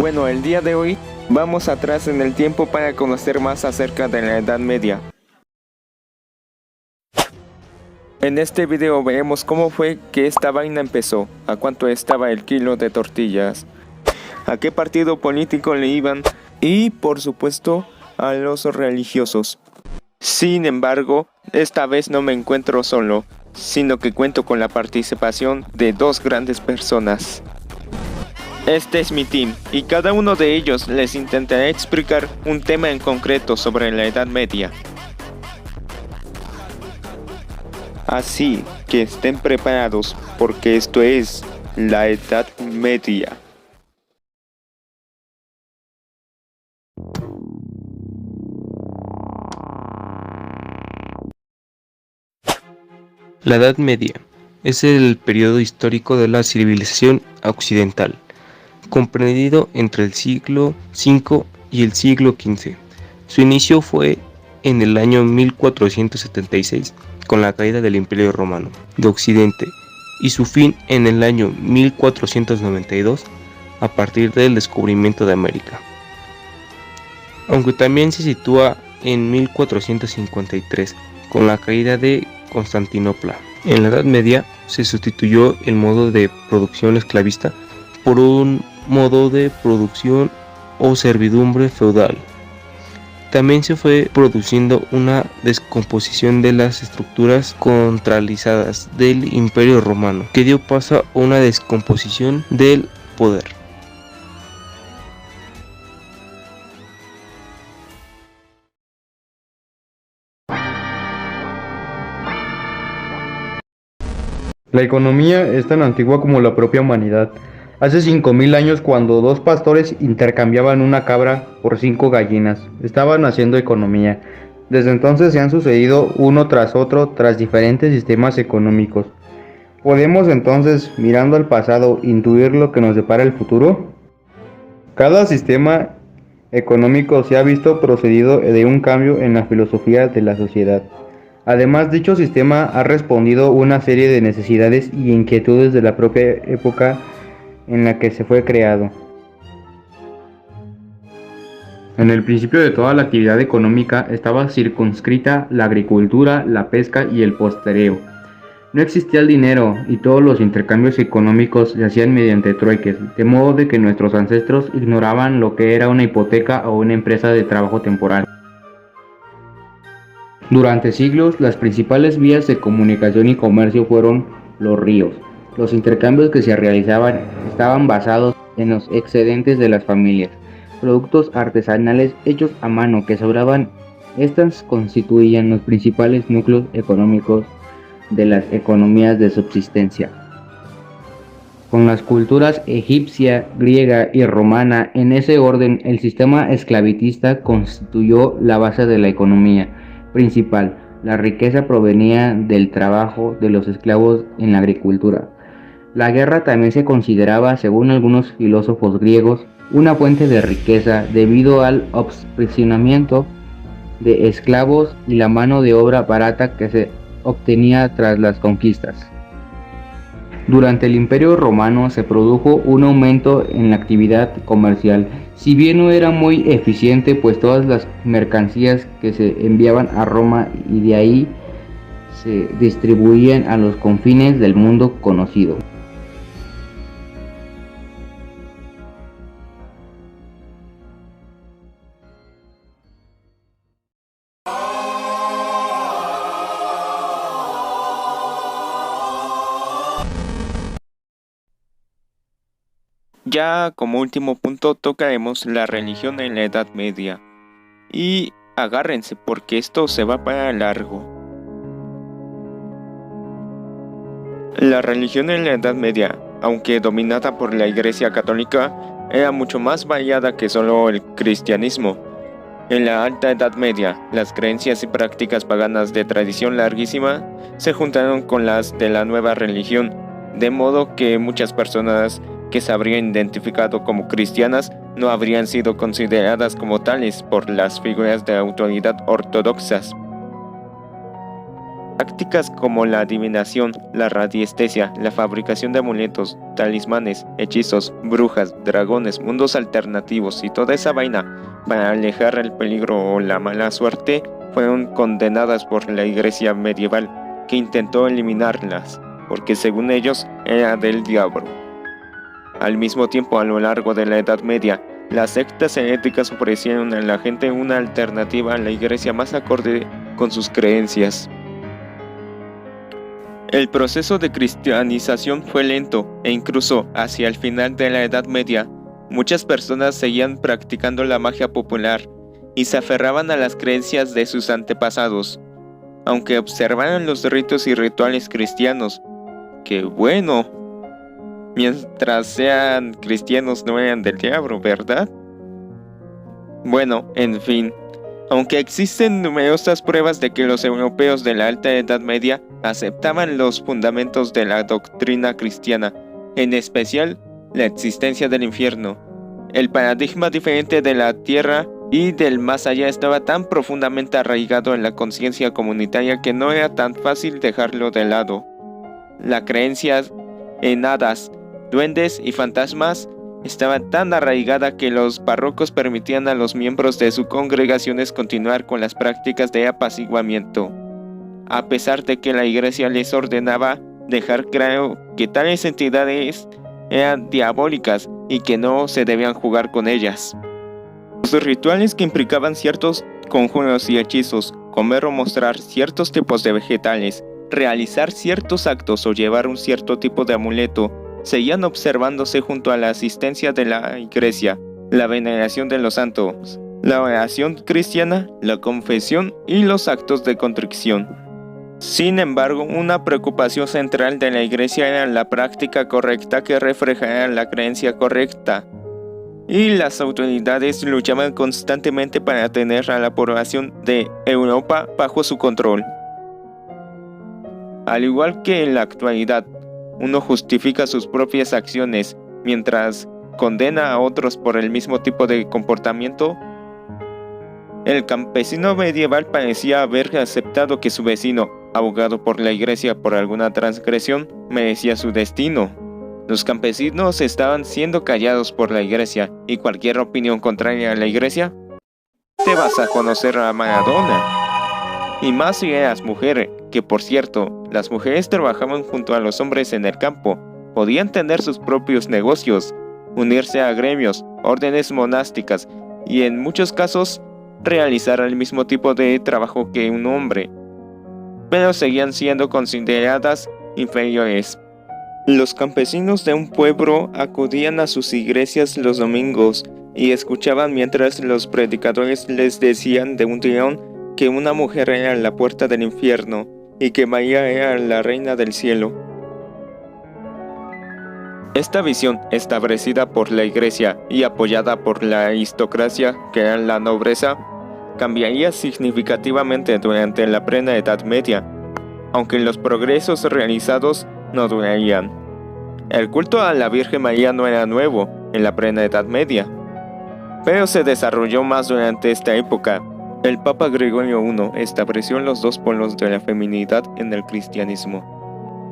Bueno, el día de hoy vamos atrás en el tiempo para conocer más acerca de la Edad Media. En este video veremos cómo fue que esta vaina empezó, a cuánto estaba el kilo de tortillas, a qué partido político le iban y, por supuesto, a los religiosos. Sin embargo, esta vez no me encuentro solo, sino que cuento con la participación de dos grandes personas. Este es mi team, y cada uno de ellos les intentará explicar un tema en concreto sobre la Edad Media. Así que estén preparados, porque esto es la Edad Media. La Edad Media es el periodo histórico de la civilización occidental, comprendido entre el siglo V y el siglo XV. Su inicio fue en el año 1476, con la caída del Imperio Romano de Occidente, y su fin en el año 1492, a partir del descubrimiento de América. Aunque también se sitúa en 1453, con la caída de Constantinopla. En la Edad Media se sustituyó el modo de producción esclavista por un modo de producción o servidumbre feudal. También se fue produciendo una descomposición de las estructuras centralizadas del Imperio Romano, que dio paso a una descomposición del poder. La economía es tan antigua como la propia humanidad. Hace 5000 años, cuando dos pastores intercambiaban una cabra por 5 gallinas, estaban haciendo economía. Desde entonces se han sucedido uno tras otro tras diferentes sistemas económicos. ¿Podemos entonces, mirando al pasado, intuir lo que nos depara el futuro? Cada sistema económico se ha visto procedido de un cambio en la filosofía de la sociedad. Además, dicho sistema ha respondido una serie de necesidades y inquietudes de la propia época en la que se fue creado. En el principio de toda la actividad económica estaba circunscrita la agricultura, la pesca y el postureo. No existía el dinero y todos los intercambios económicos se hacían mediante trueques, de modo de que nuestros ancestros ignoraban lo que era una hipoteca o una empresa de trabajo temporal. Durante siglos, las principales vías de comunicación y comercio fueron los ríos. Los intercambios que se realizaban estaban basados en los excedentes de las familias, productos artesanales hechos a mano que sobraban. Estas constituían los principales núcleos económicos de las economías de subsistencia. Con las culturas egipcia, griega y romana en ese orden, el sistema esclavitista constituyó la base de la economía principal. La riqueza provenía del trabajo de los esclavos en la agricultura. La guerra también se consideraba, según algunos filósofos griegos, una fuente de riqueza debido al aprisionamiento de esclavos y la mano de obra barata que se obtenía tras las conquistas. Durante el Imperio Romano se produjo un aumento en la actividad comercial, si bien no era muy eficiente, pues todas las mercancías que se enviaban a Roma y de ahí se distribuían a los confines del mundo conocido. Ya como último punto tocaremos la religión en la Edad Media. Y agárrense porque esto se va para largo. La religión en la Edad Media, aunque dominada por la Iglesia Católica, era mucho más variada que solo el cristianismo. En la Alta Edad Media, las creencias y prácticas paganas de tradición larguísima se juntaron con las de la nueva religión, de modo que muchas personas que se habrían identificado como cristianas no habrían sido consideradas como tales por las figuras de autoridad ortodoxas. Prácticas como la adivinación, la radiestesia, la fabricación de amuletos, talismanes, hechizos, brujas, dragones, mundos alternativos y toda esa vaina para alejar el peligro o la mala suerte fueron condenadas por la iglesia medieval, que intentó eliminarlas, porque según ellos era del diablo. Al mismo tiempo, a lo largo de la Edad Media, las sectas heréticas ofrecieron a la gente una alternativa a la iglesia más acorde con sus creencias. El proceso de cristianización fue lento e incluso hacia el final de la Edad Media, muchas personas seguían practicando la magia popular y se aferraban a las creencias de sus antepasados, aunque observaran los ritos y rituales cristianos, que bueno, mientras sean cristianos no eran del diablo, ¿verdad? Bueno, en fin, aunque existen numerosas pruebas de que los europeos de la Alta Edad Media aceptaban los fundamentos de la doctrina cristiana, en especial la existencia del infierno, el paradigma diferente de la tierra y del más allá estaba tan profundamente arraigado en la conciencia comunitaria que no era tan fácil dejarlo de lado. La creencia en hadas, duendes y fantasmas estaba tan arraigada que los párrocos permitían a los miembros de sus congregaciones continuar con las prácticas de apaciguamiento, a pesar de que la iglesia les ordenaba dejar claro que tales entidades eran diabólicas y que no se debían jugar con ellas. Los rituales que implicaban ciertos conjuros y hechizos, comer o mostrar ciertos tipos de vegetales, realizar ciertos actos o llevar un cierto tipo de amuleto, seguían observándose junto a la asistencia de la iglesia, la veneración de los santos, la oración cristiana, la confesión y los actos de contrición. Sin embargo, una preocupación central de la iglesia era la práctica correcta que reflejara la creencia correcta, y las autoridades luchaban constantemente para tener a la población de Europa bajo su control. Al igual que en la actualidad, uno justifica sus propias acciones mientras condena a otros por el mismo tipo de comportamiento. El campesino medieval parecía haber aceptado que su vecino, abogado por la iglesia por alguna transgresión, merecía su destino. Los campesinos estaban siendo callados por la iglesia y cualquier opinión contraria a la iglesia, te vas a conocer a Maradona. Y más si eras mujer, que por cierto, las mujeres trabajaban junto a los hombres en el campo, podían tener sus propios negocios, unirse a gremios, órdenes monásticas y en muchos casos realizar el mismo tipo de trabajo que un hombre, pero seguían siendo consideradas inferiores. Los campesinos de un pueblo acudían a sus iglesias los domingos y escuchaban mientras los predicadores les decían de un tirón que una mujer era la puerta del infierno y que María era la reina del cielo. Esta visión, establecida por la iglesia y apoyada por la aristocracia, que era la nobleza, cambiaría significativamente durante la plena Edad Media, aunque los progresos realizados no durarían. El culto a la Virgen María no era nuevo en la plena Edad Media, pero se desarrolló más durante esta época. El Papa Gregorio I estableció los dos polos de la feminidad en el cristianismo,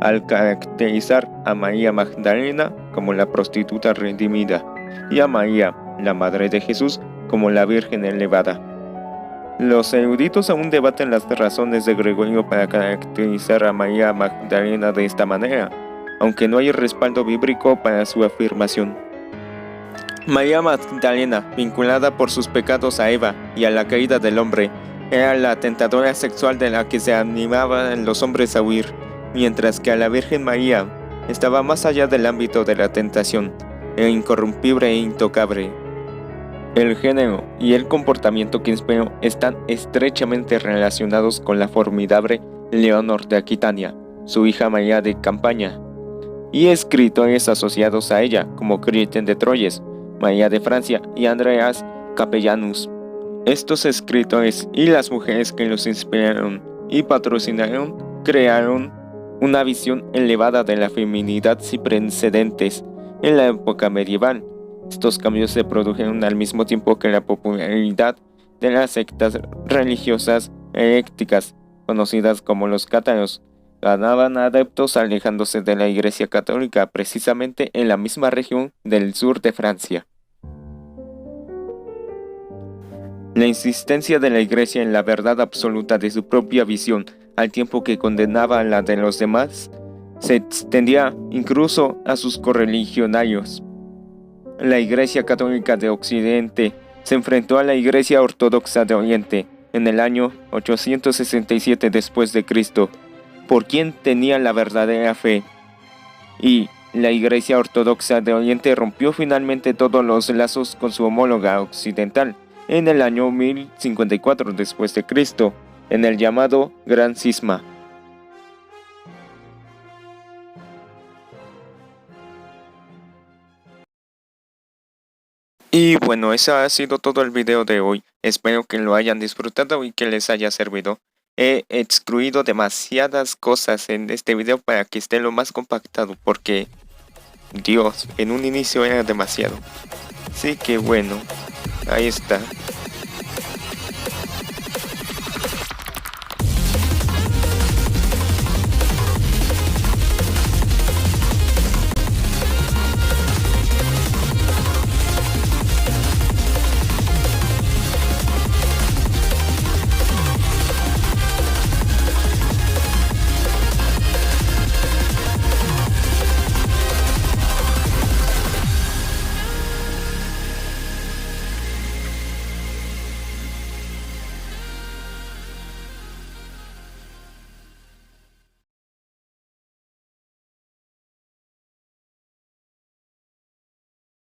al caracterizar a María Magdalena como la prostituta redimida y a María, la Madre de Jesús, como la Virgen elevada. Los eruditos aún debaten las razones de Gregorio para caracterizar a María Magdalena de esta manera, aunque no hay respaldo bíblico para su afirmación. María Magdalena, vinculada por sus pecados a Eva y a la caída del hombre, era la tentadora sexual de la que se animaban los hombres a huir, mientras que a la Virgen María estaba más allá del ámbito de la tentación, era incorrumpible e intocable. El género y el comportamiento que inspiró están estrechamente relacionados con la formidable Leonor de Aquitania, su hija María de Campaña, y escritores asociados a ella como Cristian de Troyes, María de Francia y Andreas Capellanus. Estos escritores y las mujeres que los inspiraron y patrocinaron crearon una visión elevada de la feminidad sin precedentes en la época medieval. Estos cambios se produjeron al mismo tiempo que la popularidad de las sectas religiosas heréticas conocidas como los cátaros, ganaban adeptos alejándose de la Iglesia Católica precisamente en la misma región del sur de Francia. La insistencia de la Iglesia en la verdad absoluta de su propia visión, al tiempo que condenaba la de los demás, se extendía incluso a sus correligionarios. La Iglesia Católica de Occidente se enfrentó a la Iglesia Ortodoxa de Oriente en el año 867 después de Cristo, por quien tenía la verdadera fe, y la Iglesia Ortodoxa de Oriente rompió finalmente todos los lazos con su homóloga occidental en el año 1054 después de Cristo, en el llamado Gran Cisma. Y bueno, eso ha sido todo el video de hoy. Espero que lo hayan disfrutado y que les haya servido. He excluido demasiadas cosas en este video para que esté lo más compactado, porque Dios, en un inicio era demasiado. Así que bueno, ahí está.